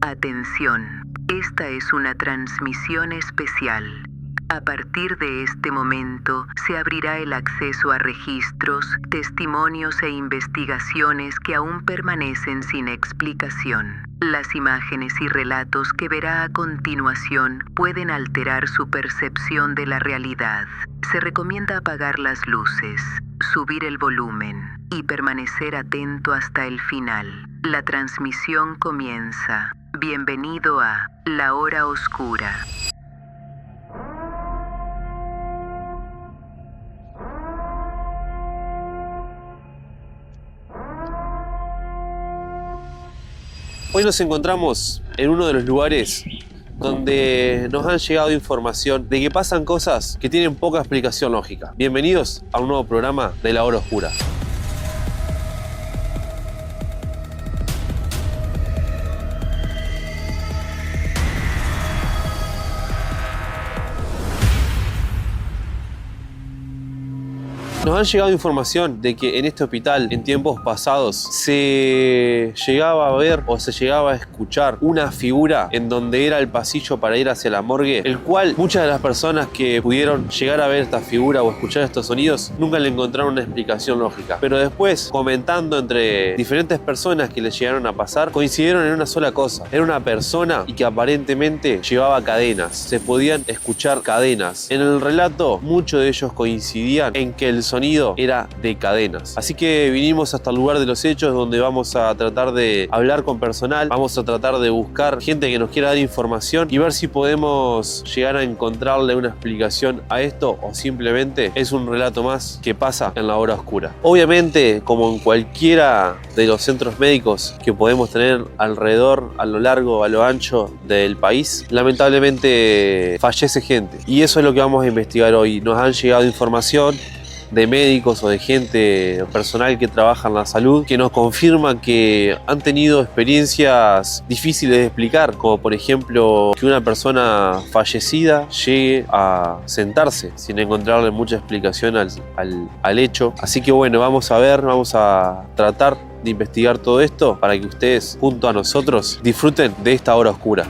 Atención, esta es una transmisión especial. A partir de este momento, se abrirá el acceso a registros, testimonios e investigaciones que aún permanecen sin explicación. Las imágenes y relatos que verá a continuación pueden alterar su percepción de la realidad. Se recomienda apagar las luces, subir el volumen y permanecer atento hasta el final. La transmisión comienza. Bienvenido a La Hora Oscura. Hoy nos encontramos en uno de los lugares donde nos han llegado información de que pasan cosas que tienen poca explicación lógica. Bienvenidos a un nuevo programa de La Hora Oscura. Nos han llegado información de que en este hospital, en tiempos pasados, se llegaba a ver o se llegaba a escuchar una figura en donde era el pasillo para ir hacia la morgue, el cual muchas de las personas que pudieron llegar a ver esta figura o escuchar estos sonidos nunca le encontraron una explicación lógica. Pero después, comentando entre diferentes personas que les llegaron a pasar, coincidieron en una sola cosa. Era una persona y que aparentemente llevaba cadenas. Se podían escuchar cadenas. En el relato, muchos de ellos coincidían en que el sonido era de cadenas. Así que vinimos hasta el lugar de los hechos, donde vamos a tratar de hablar con personal, vamos a tratar de buscar gente que nos quiera dar información y ver si podemos llegar a encontrarle una explicación a esto o simplemente es un relato más que pasa en la hora oscura. Obviamente, como en cualquiera de los centros médicos que podemos tener alrededor, a lo largo, a lo ancho del país, lamentablemente fallece gente. Y eso es lo que vamos a investigar hoy. Nos han llegado información de médicos o de gente personal que trabaja en la salud que nos confirma que han tenido experiencias difíciles de explicar, como por ejemplo que una persona fallecida llegue a sentarse sin encontrarle mucha explicación al hecho. Así que bueno, vamos a tratar de investigar todo esto para que ustedes junto a nosotros disfruten de esta hora oscura.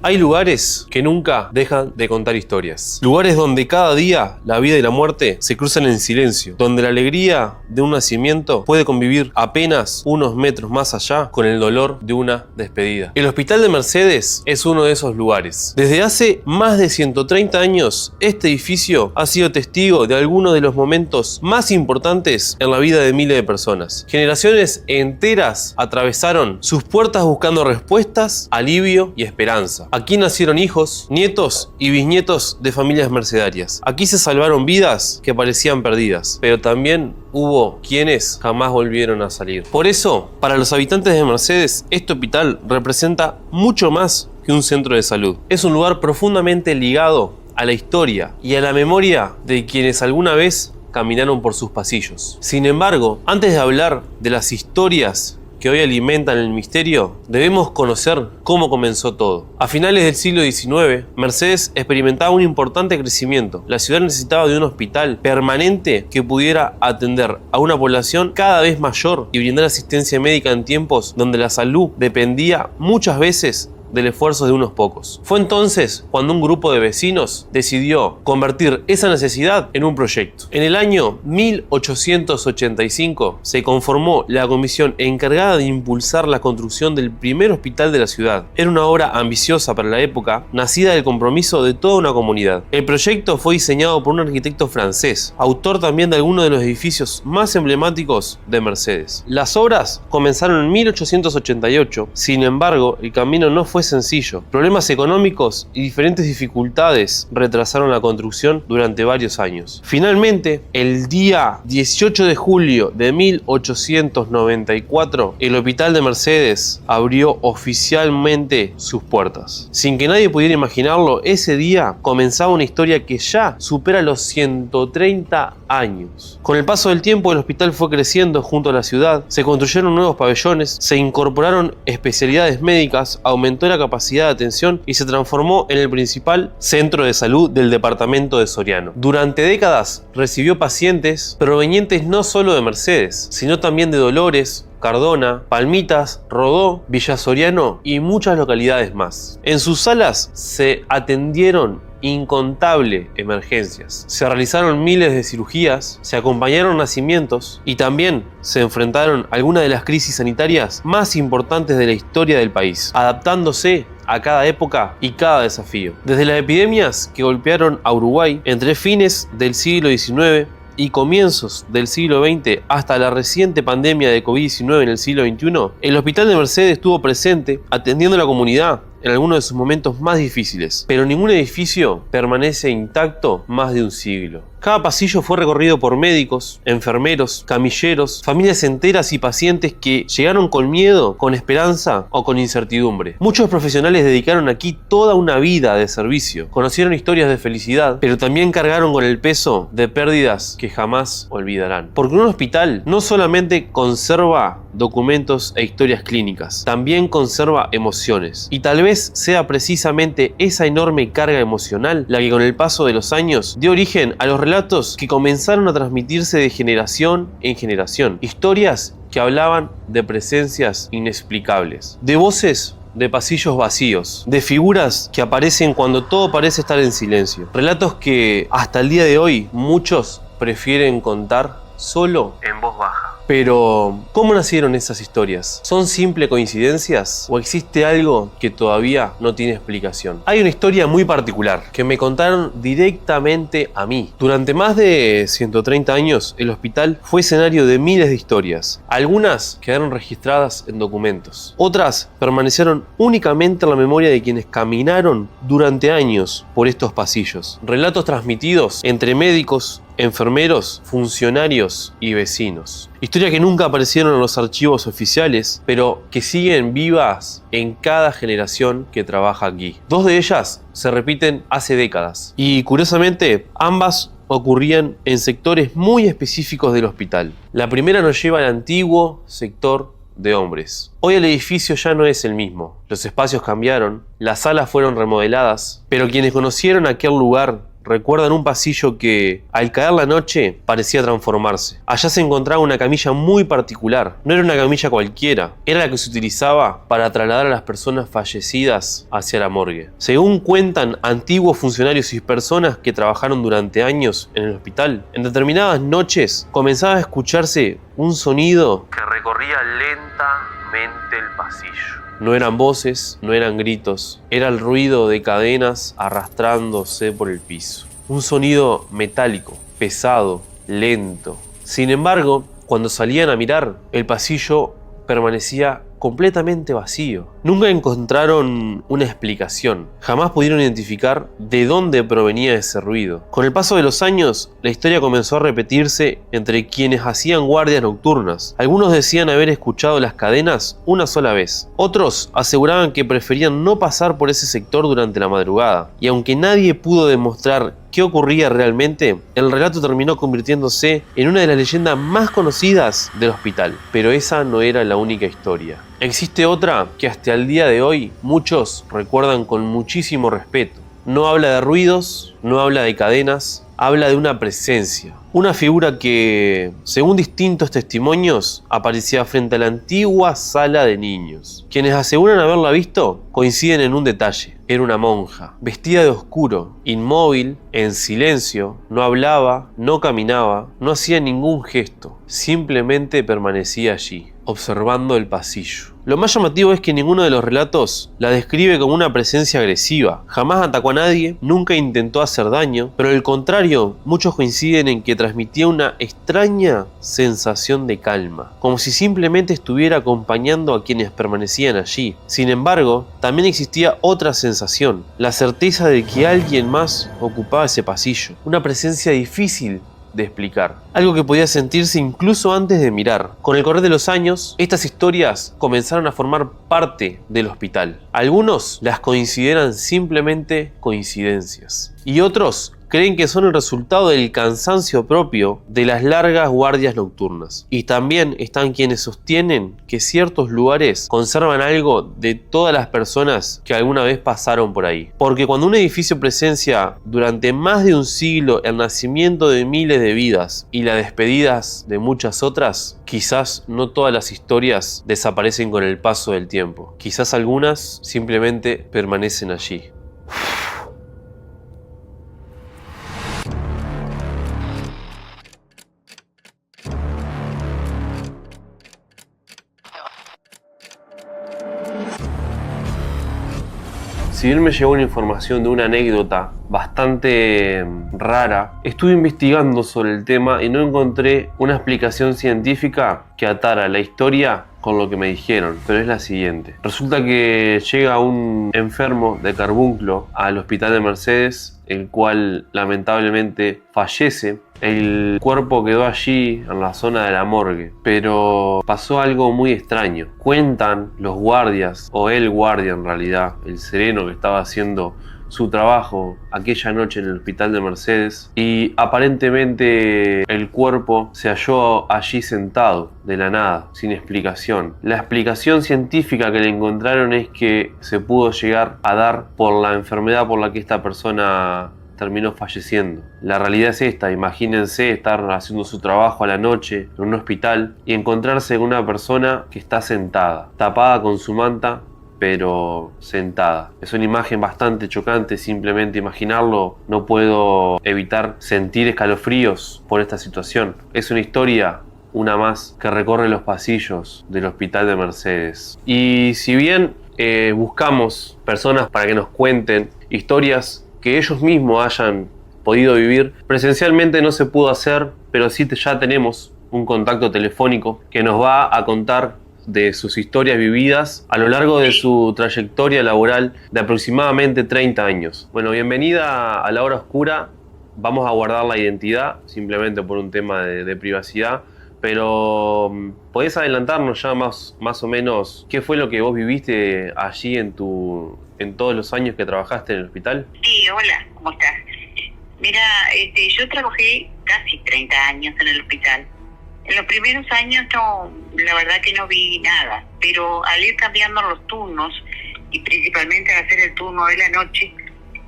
Hay lugares que nunca dejan de contar historias. Lugares donde cada día la vida y la muerte se cruzan en silencio. Donde la alegría de un nacimiento puede convivir apenas unos metros más allá con el dolor de una despedida. El Hospital de Mercedes es uno de esos lugares. Desde hace más de 130 años, este edificio ha sido testigo de algunos de los momentos más importantes en la vida de miles de personas. Generaciones enteras atravesaron sus puertas buscando respuestas, alivio y esperanza. Aquí nacieron hijos, nietos y bisnietos de familias mercedarias. Aquí se salvaron vidas que parecían perdidas, pero también hubo quienes jamás volvieron a salir. Por eso, para los habitantes de Mercedes, este hospital representa mucho más que un centro de salud. Es un lugar profundamente ligado a la historia y a la memoria de quienes alguna vez caminaron por sus pasillos. Sin embargo, antes de hablar de las historias que hoy alimentan el misterio, debemos conocer cómo comenzó todo. A finales del siglo XIX, Mercedes experimentaba un importante crecimiento. La ciudad necesitaba de un hospital permanente que pudiera atender a una población cada vez mayor y brindar asistencia médica en tiempos donde la salud dependía muchas veces del esfuerzo de unos pocos. Fue entonces cuando un grupo de vecinos decidió convertir esa necesidad en un proyecto. En el año 1885 se conformó la comisión encargada de impulsar la construcción del primer hospital de la ciudad. Era una obra ambiciosa para la época, nacida del compromiso de toda una comunidad. El proyecto fue diseñado por un arquitecto francés, autor también de algunos de los edificios más emblemáticos de Mercedes. Las obras comenzaron en 1888, sin embargo, el camino no fue sencillo. Problemas económicos y diferentes dificultades retrasaron la construcción durante varios años. Finalmente, el día 18 de julio de 1894, el Hospital de Mercedes abrió oficialmente sus puertas. Sin que nadie pudiera imaginarlo, ese día comenzaba una historia que ya supera los 130 años. Con el paso del tiempo, el hospital fue creciendo junto a la ciudad, se construyeron nuevos pabellones, se incorporaron especialidades médicas, aumentó aumentó la capacidad de atención y se transformó en el principal centro de salud del departamento de Soriano. Durante décadas recibió pacientes provenientes no solo de Mercedes, sino también de Dolores, Cardona, Palmitas, Rodó, Villa Soriano y muchas localidades más. En sus salas se atendieron incontables emergencias, se realizaron miles de cirugías, se acompañaron nacimientos y también se enfrentaron a algunas de las crisis sanitarias más importantes de la historia del país, adaptándose a cada época y cada desafío. Desde las epidemias que golpearon a Uruguay entre fines del siglo XIX y comienzos del siglo XX hasta la reciente pandemia de COVID-19 en el siglo XXI, el Hospital de Mercedes estuvo presente atendiendo a la comunidad en algunos de sus momentos más difíciles, pero ningún edificio permanece intacto más de un siglo. Cada pasillo fue recorrido por médicos, enfermeros, camilleros, familias enteras y pacientes que llegaron con miedo, con esperanza o con incertidumbre. Muchos profesionales dedicaron aquí toda una vida de servicio, conocieron historias de felicidad, pero también cargaron con el peso de pérdidas que jamás olvidarán. Porque un hospital no solamente conserva documentos e historias clínicas, también conserva emociones. Y tal vez sea precisamente esa enorme carga emocional la que con el paso de los años dio origen a los relatos que comenzaron a transmitirse de generación en generación. Historias que hablaban de presencias inexplicables, de voces de pasillos vacíos, de figuras que aparecen cuando todo parece estar en silencio. Relatos que hasta el día de hoy muchos prefieren contar solo en voz baja. Pero, ¿cómo nacieron esas historias? ¿Son simples coincidencias? ¿O existe algo que todavía no tiene explicación? Hay una historia muy particular que me contaron directamente a mí. Durante más de 130 años, el hospital fue escenario de miles de historias. Algunas quedaron registradas en documentos. Otras permanecieron únicamente en la memoria de quienes caminaron durante años por estos pasillos. Relatos transmitidos entre médicos, enfermeros, funcionarios y vecinos. Historias que nunca aparecieron en los archivos oficiales, pero que siguen vivas en cada generación que trabaja aquí. Dos de ellas se repiten hace décadas y, curiosamente, ambas ocurrían en sectores muy específicos del hospital. La primera nos lleva al antiguo sector de hombres. Hoy el edificio ya no es el mismo. Los espacios cambiaron, las salas fueron remodeladas, pero quienes conocieron aquel lugar recuerdan un pasillo que, al caer la noche, parecía transformarse. Allá se encontraba una camilla muy particular. No era una camilla cualquiera, era la que se utilizaba para trasladar a las personas fallecidas hacia la morgue. Según cuentan antiguos funcionarios y personas que trabajaron durante años en el hospital, en determinadas noches comenzaba a escucharse un sonido que recorría lentamente el pasillo. No eran voces, no eran gritos, era el ruido de cadenas arrastrándose por el piso. Un sonido metálico, pesado, lento. Sin embargo, cuando salían a mirar, el pasillo permanecía completamente vacío. Nunca encontraron una explicación. Jamás pudieron identificar de dónde provenía ese ruido. Con el paso de los años, la historia comenzó a repetirse entre quienes hacían guardias nocturnas. Algunos decían haber escuchado las cadenas una sola vez. Otros aseguraban que preferían no pasar por ese sector durante la madrugada. Y aunque nadie pudo demostrar qué ocurría realmente, el relato terminó convirtiéndose en una de las leyendas más conocidas del hospital. Pero esa no era la única historia. Existe otra que hasta el día de hoy muchos recuerdan con muchísimo respeto. No habla de ruidos, no habla de cadenas, habla de una presencia. Una figura que, según distintos testimonios, aparecía frente a la antigua sala de niños. Quienes aseguran haberla visto coinciden en un detalle. Era una monja, vestida de oscuro, inmóvil, en silencio, no hablaba, no caminaba, no hacía ningún gesto. Simplemente permanecía allí, observando el pasillo. Lo más llamativo es que ninguno de los relatos la describe como una presencia agresiva. Jamás atacó a nadie, nunca intentó hacer daño, pero al contrario, muchos coinciden en que transmitía una extraña sensación de calma, como si simplemente estuviera acompañando a quienes permanecían allí. Sin embargo, también existía otra sensación, la certeza de que alguien más ocupaba ese pasillo, una presencia difícil de explicar, algo que podía sentirse incluso antes de mirar. Con el correr de los años, estas historias comenzaron a formar parte del hospital. Algunos las consideran simplemente coincidencias, Y otros creen que son el resultado del cansancio propio de las largas guardias nocturnas. Y también están quienes sostienen que ciertos lugares conservan algo de todas las personas que alguna vez pasaron por ahí. Porque cuando un edificio presencia durante más de un siglo el nacimiento de miles de vidas y las despedidas de muchas otras, quizás no todas las historias desaparecen con el paso del tiempo. Quizás algunas simplemente permanecen allí. Si bien me llegó una información de una anécdota bastante rara, estuve investigando sobre el tema y no encontré una explicación científica que atara la historia con lo que me dijeron, pero es la siguiente. Resulta que llega un enfermo de carbunclo al hospital de Mercedes, el cual lamentablemente fallece. El cuerpo quedó allí en la zona de la morgue, pero pasó algo muy extraño. Cuentan los guardias, o el guardia en realidad, el sereno que estaba haciendo su trabajo aquella noche en el hospital de Mercedes, y aparentemente el cuerpo se halló allí sentado de la nada, sin explicación. La explicación científica que le encontraron es que se pudo llegar a dar por la enfermedad por la que esta persona terminó falleciendo. La realidad es esta: imagínense estar haciendo su trabajo a la noche en un hospital y encontrarse con una persona que está sentada, tapada con su manta, pero sentada. Es una imagen bastante chocante, simplemente imaginarlo. No puedo evitar sentir escalofríos por esta situación. Es una historia, una más, que recorre los pasillos del hospital de Mercedes. Y si bien buscamos personas para que nos cuenten historias que ellos mismos hayan podido vivir, presencialmente no se pudo hacer, pero sí ya tenemos un contacto telefónico que nos va a contar de sus historias vividas a lo largo de su trayectoria laboral de aproximadamente 30 años. Bueno, bienvenida a La Hora Oscura. Vamos a guardar la identidad simplemente por un tema de privacidad, pero ¿podés adelantarnos ya más o menos qué fue lo que vos viviste allí en todos los años que trabajaste en el hospital? Sí, hola, ¿cómo estás? Mira, yo trabajé casi 30 años en el hospital. En los primeros años la verdad que no vi nada, pero al ir cambiando los turnos y principalmente al hacer el turno de la noche,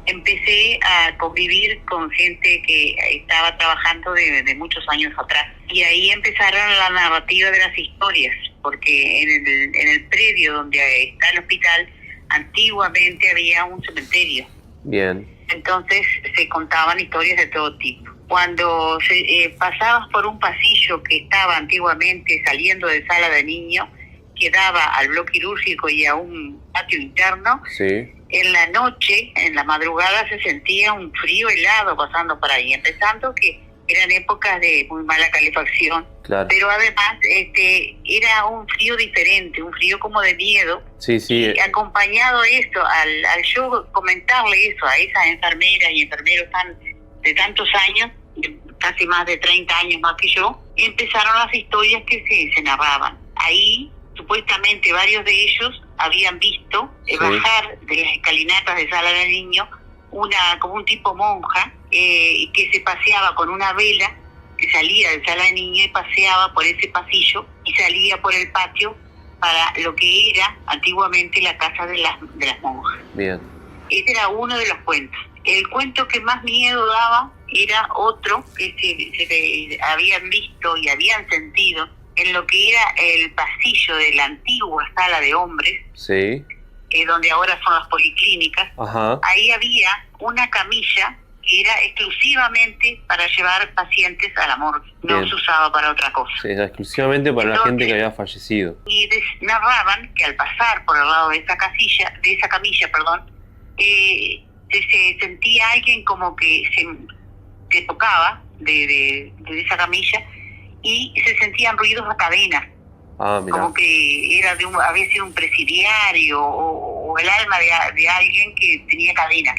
empecé a convivir con gente que estaba trabajando de muchos años atrás. Y ahí empezaron la narrativa de las historias, porque en el predio donde está el hospital, antiguamente había un cementerio. Bien. Entonces se contaban historias de todo tipo. Cuando pasabas por un pasillo que estaba antiguamente saliendo de sala de niños, que daba al bloque quirúrgico y a un patio interno, sí, en la noche, en la madrugada, se sentía un frío helado pasando por ahí, empezando que eran épocas de muy mala calefacción, claro, pero además era un frío diferente, un frío como de miedo. Sí, sí. Y acompañado esto, al yo comentarle eso a esas enfermeras y enfermeros de tantos años, casi más de 30 años más que yo, empezaron las historias que se narraban. Ahí, supuestamente, varios de ellos habían visto bajar de las escalinatas de sala de niños como un tipo monja que se paseaba con una vela, que salía de sala de niños y paseaba por ese pasillo y salía por el patio para lo que era antiguamente la casa de las monjas. Bien. Este era uno de los cuentos. El cuento que más miedo daba era otro que se habían visto y habían sentido en lo que era el pasillo de la antigua sala de hombres, sí, donde ahora son las policlínicas. Ajá. Ahí había una camilla que era exclusivamente para llevar pacientes a la morgue. No Bien. se usaba para otra cosa. Sí, era exclusivamente para la gente que había fallecido. Y narraban que al pasar por el lado de esa camilla, se sentía alguien como que se tocaba de esa camilla y se sentían ruidos a cadenas. Ah, mirá. Como que era había sido un presidiario o el alma de alguien que tenía cadena.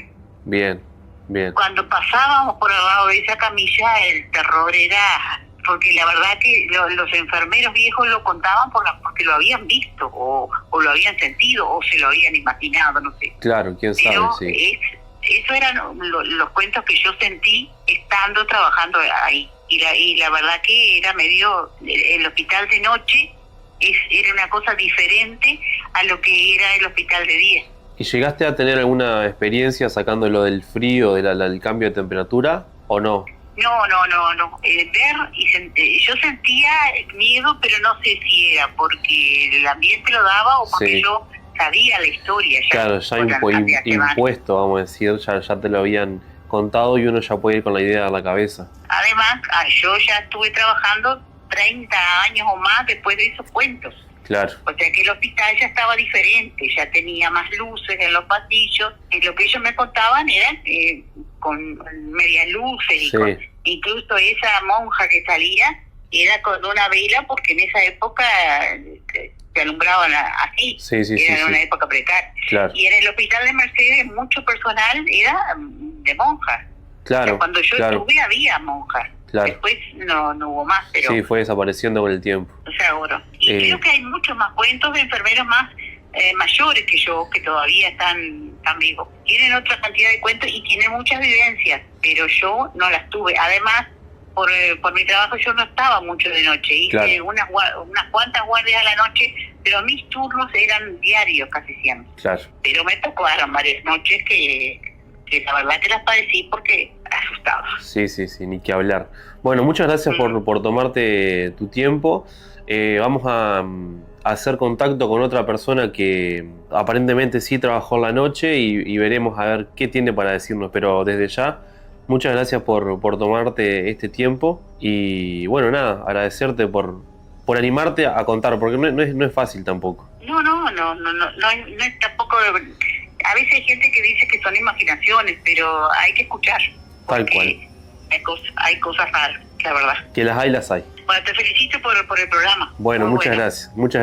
Bien, bien. Cuando pasábamos por el lado de esa camilla, el terror era... Porque la verdad que los enfermeros viejos lo contaban porque lo habían visto o lo habían sentido o se lo habían imaginado, no sé. Claro, quién sabe, Pero sí. Eso eran los cuentos que yo sentí estando trabajando ahí. Y la verdad que era medio, el hospital de noche era una cosa diferente a lo que era el hospital de día. ¿Y llegaste a tener alguna experiencia sacándolo del frío, del cambio de temperatura, o no? No. Ver y yo sentía miedo, pero no sé si era porque el ambiente lo daba o porque yo sabía la historia. Claro, ya impuesto, vamos a decir, ya te lo habían contado y uno ya puede ir con la idea a la cabeza. Además, yo ya estuve trabajando 30 años o más después de esos cuentos. Claro. O sea que el hospital ya estaba diferente, ya tenía más luces en los pasillos, y lo que ellos me contaban era con medias luces, y incluso esa monja que salía era con una vela, porque en esa época se alumbraban así, era en una época precaria. Claro. Y en el hospital de Mercedes mucho personal era de monjas. Claro. O sea, cuando yo estuve había monjas. Claro. Después no hubo más, pero... Sí, fue desapareciendo con el tiempo. Seguro. Y creo que hay muchos más cuentos de enfermeros más mayores que yo, que todavía están vivos. Tienen otra cantidad de cuentos y tienen muchas vivencias, pero yo no las tuve. Además, por mi trabajo yo no estaba mucho de noche. Hice unas cuantas guardias a la noche, pero mis turnos eran diarios casi siempre. Claro. Pero me tocaron varias noches que la verdad que las padecí porque asustaba. Sí, ni que hablar. Bueno, muchas gracias por tomarte tu tiempo. Vamos a hacer contacto con otra persona que aparentemente sí trabajó en la noche y veremos a ver qué tiene para decirnos. Pero desde ya, muchas gracias por tomarte este tiempo y bueno, nada, agradecerte por animarte a contar, porque no es fácil tampoco. No es tampoco... A veces hay gente que dice que son imaginaciones, pero hay que escuchar. Tal cual. Hay cosas raras, la verdad. Que las hay. Bueno, te felicito por el programa. Bueno, muchas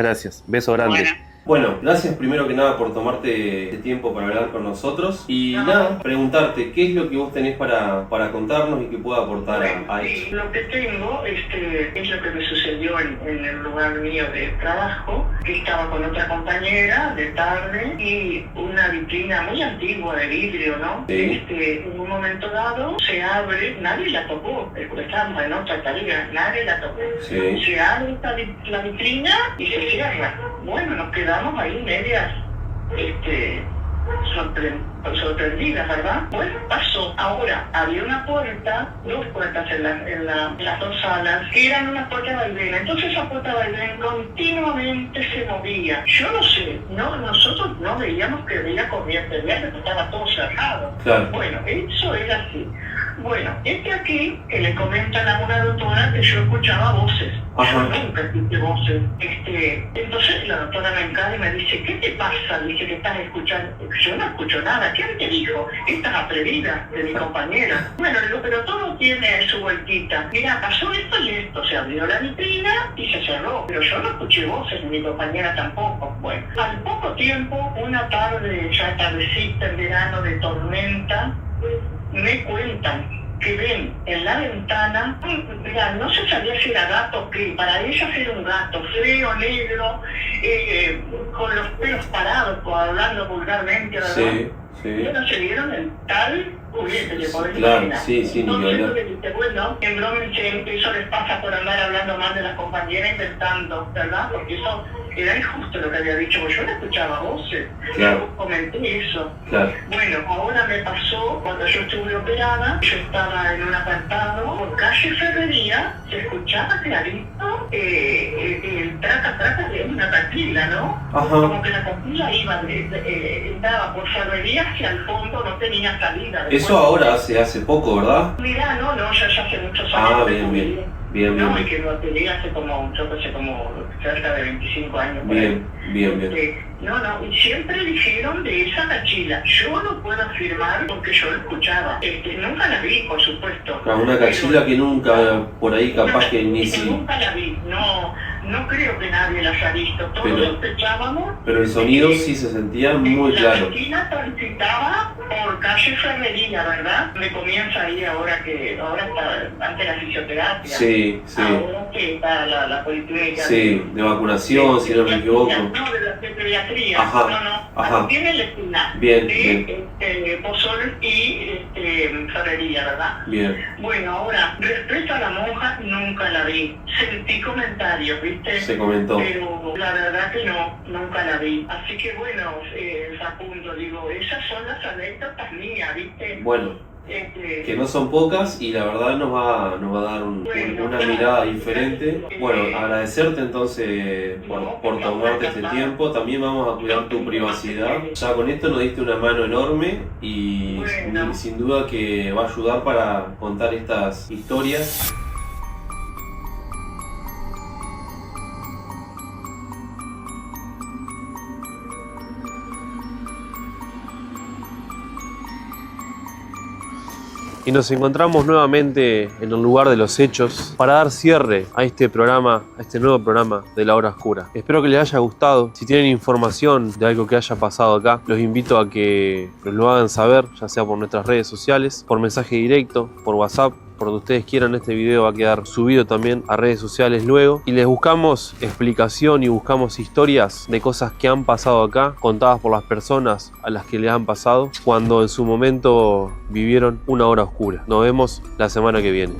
gracias. Beso grande. Bueno, gracias primero que nada por tomarte el tiempo para hablar con nosotros y preguntarte qué es lo que vos tenés para contarnos y que pueda aportar a esto. Lo que tengo es lo que me sucedió en el lugar mío de trabajo, que estaba con otra compañera de tarde y una vitrina muy antigua de vidrio, ¿no? Sí. En un momento dado se abre, nadie la tocó, estábamos en otra tarea, nadie la tocó. Sí. Se abre la vitrina y se cierra. Bueno, nos quedamos ahí medias sorprendidas, ¿verdad? Bueno, pasó. Ahora, había una puerta, dos puertas en las dos salas, que eran una puerta vaivén. Entonces esa puerta vaivén continuamente se movía. Yo no sé, nosotros no veíamos que había corriente, que estaba todo cerrado. Claro. Bueno, eso era así. Bueno, aquí que le comentan a una doctora que yo escuchaba voces. Ajá. Yo nunca escuché voces. Entonces la doctora me encara y me dice, ¿qué te pasa? Dice que estás escuchando. Yo no escucho nada. ¿Quién te dijo? Estas atrevidas de mi compañera. Bueno, digo, pero todo tiene su vueltita. Mira, pasó esto y esto. Se abrió la vitrina y se cerró. Pero yo no escuché voces, ni mi compañera tampoco. Bueno, al poco tiempo, una tarde, ya tardecita en verano de tormenta, me cuentan que ven en la ventana, mira, no se sabía si era gato o qué, para ellas era un gato feo, negro, con los pelos parados, hablando vulgarmente, ¿verdad? Sí. Y ellos se dieron el tal juguete, le podés claro, imaginar. sí, Entonces, bueno, en broma eso les pasa por andar hablando mal de las compañeras inventando, ¿verdad? Porque eso era injusto lo que había dicho, porque yo no escuchaba voces. Claro. Yo comenté eso. Claro. Bueno, ahora me pasó, cuando yo estuve operada, yo estaba en un apartado, por calle Ferrería, se escuchaba clarito el traca de una taquila, ¿no? Ajá. Como que la taquila iba, daba por Ferrería hacia el fondo, no tenía salida. Eso ahora hace poco, ¿verdad? Mirá, no, ya hace muchos años. Ah, bien. No, y que lo atendí hace como cerca de 25 años. Bien. Y siempre dijeron de esa cachila. Yo no puedo afirmar porque yo lo escuchaba. Nunca la vi, por supuesto. Una cachila que nunca, por ahí capaz que ni si... Nunca la vi, no creo que nadie las haya visto. Todos sospechábamos. Pero el sonido sí se sentía muy claro. La cachila transitaba por calle Ferrería, ¿verdad? Me comienza ahí ahora está antes la fisioterapia. Sí. Ahora que está la policlínica. Sí, de vacunación, si no me equivoco. No, de pediatría. Ajá, No. ajá. Tiene la esquina Bien, de Pozol y Ferrería, ¿verdad? Bien. Bueno, ahora, respecto a la monja, nunca la vi. Sentí comentarios, ¿viste? Se comentó. Pero la verdad que no, nunca la vi. Así que bueno, Facundo, digo, esas son las anécdotas mías, ¿viste? Bueno, que no son pocas y la verdad nos va a dar una mirada diferente. Bueno, agradecerte entonces por tomarte este tiempo. También vamos a cuidar tu privacidad. Ya con esto nos diste una mano enorme y sin duda que va a ayudar para contar estas historias. Y nos encontramos nuevamente en el lugar de los hechos para dar cierre a este programa, a este nuevo programa de La Hora Oscura. Espero que les haya gustado. Si tienen información de algo que haya pasado acá, los invito a que nos lo hagan saber, ya sea por nuestras redes sociales, por mensaje directo, por WhatsApp, por donde ustedes quieran. Este video va a quedar subido también a redes sociales luego. Y les buscamos explicación y buscamos historias de cosas que han pasado acá, contadas por las personas a las que les han pasado cuando en su momento vivieron una hora oscura. Nos vemos la semana que viene.